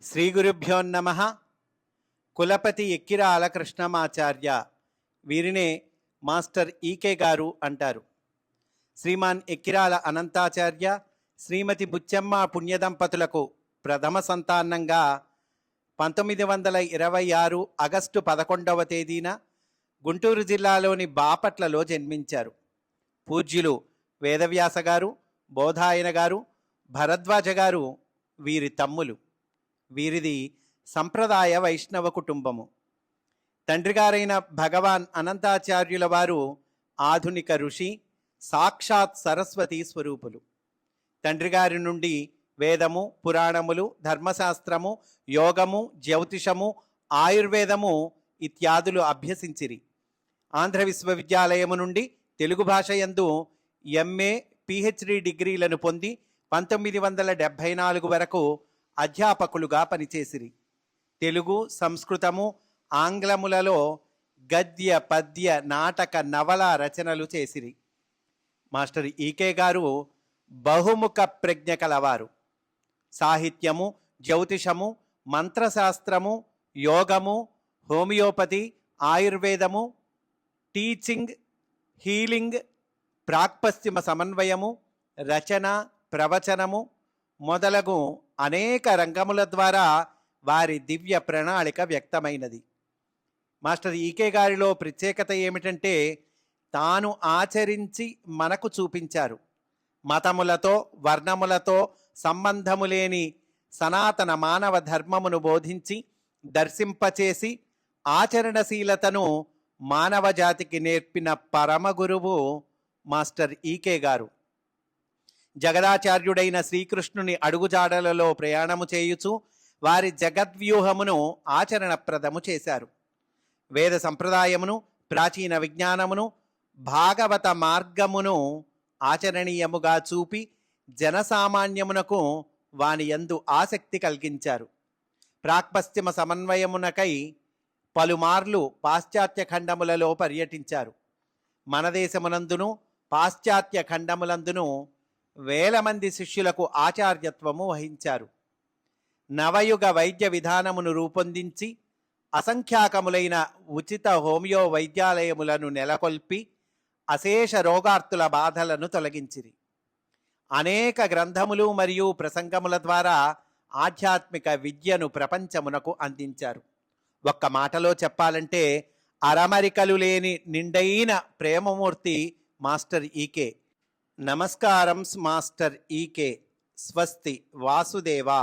శ్రీ గురుభ్యో నమః. కులపతి ఎక్కిరాల కృష్ణమాచార్య, వీరినే మాస్టర్ ఈకే గారు అంటారు. శ్రీమాన్ ఎక్కిరాల అనంతాచార్య, శ్రీమతి బుచ్చమ్మ పుణ్యదంపతులకు ప్రథమ సంతానంగా 1926 ఆగస్టు 11వ తేదీన గుంటూరు జిల్లాలోని బాపట్లలో జన్మించారు. పూజ్యులు వేదవ్యాస గారు, బోధాయన గారు, భరద్వాజ గారు వీరి తమ్ములు. వీరిది సంప్రదాయ వైష్ణవ కుటుంబము. తండ్రిగారైన భగవాన్ అనంతాచార్యుల వారు ఆధునిక ఋషి, సాక్షాత్ సరస్వతి స్వరూపులు. తండ్రిగారి నుండి వేదము, పురాణములు, ధర్మశాస్త్రము, యోగము, జ్యోతిషము, ఆయుర్వేదము ఇత్యాదులు అభ్యసించిరి. ఆంధ్ర విశ్వవిద్యాలయము నుండి తెలుగు భాష యందు ఎంఏ, పిహెచ్డి డిగ్రీలను పొంది 1974 వరకు అధ్యాపకులుగా పనిచేసిరి. తెలుగు, సంస్కృతము, ఆంగ్లములలో గద్య, పద్య, నాటక, నవల రచనలు చేసిరి. మాస్టర్ ఈకే గారు బహుముఖ ప్రజ్ఞ కలవారు. సాహిత్యము, జ్యోతిషము, మంత్రశాస్త్రము, యోగము, హోమియోపతి, ఆయుర్వేదము, టీచింగ్, హీలింగ్, ప్రాక్పశ్చిమ సమన్వయము, రచన, ప్రవచనము మొదలగు అనేక రంగముల ద్వారా వారి దివ్య ప్రణాళిక వ్యక్తమైనది. మాస్టర్ ఈకే గారిలో ప్రత్యేకత ఏమిటంటే తాను ఆచరించి మనకు చూపించారు. మతములతో, వర్ణములతో సంబంధము లేని సనాతన మానవ ధర్మమును బోధించి దర్శింపచేసి ఆచరణశీలతను మానవ జాతికి నేర్పిన పరమ గురువు మాస్టర్ ఈకే గారు. జగదాచార్యుడైన శ్రీకృష్ణుని అడుగుజాడలలో ప్రయాణము చేయుచు వారి జగద్వ్యూహమును ఆచరణప్రదము చేశారు. వేద సంప్రదాయమును, ప్రాచీన విజ్ఞానమును, భాగవత మార్గమును ఆచరణీయముగా చూపి జనసామాన్యమునకు వాని యందు ఆసక్తి కలిగించారు. ప్రాక్పశ్చిమ సమన్వయమునకై పలుమార్లు పాశ్చాత్య ఖండములలో పర్యటించారు. మన దేశమునందును పాశ్చాత్య ఖండములందును వేల మంది శిష్యులకు ఆచార్యత్వము వహించారు. నవయుగ వైద్య విధానమును రూపొందించి అసంఖ్యాకములైన ఉచిత హోమియో వైద్యాలయములను నెలకొల్పి అశేష రోగార్తుల బాధలను తొలగించిరి. అనేక గ్రంథములు మరియు ప్రసంగముల ద్వారా ఆధ్యాత్మిక విద్యను ప్రపంచమునకు అందించారు. ఒక్క మాటలో చెప్పాలంటే అరమరికలు లేని నిండైన ప్రేమమూర్తి మాస్టర్ ఈకే. నమస్కారం మాస్టర్ ఈకే. స్వస్తి వాసుదేవా.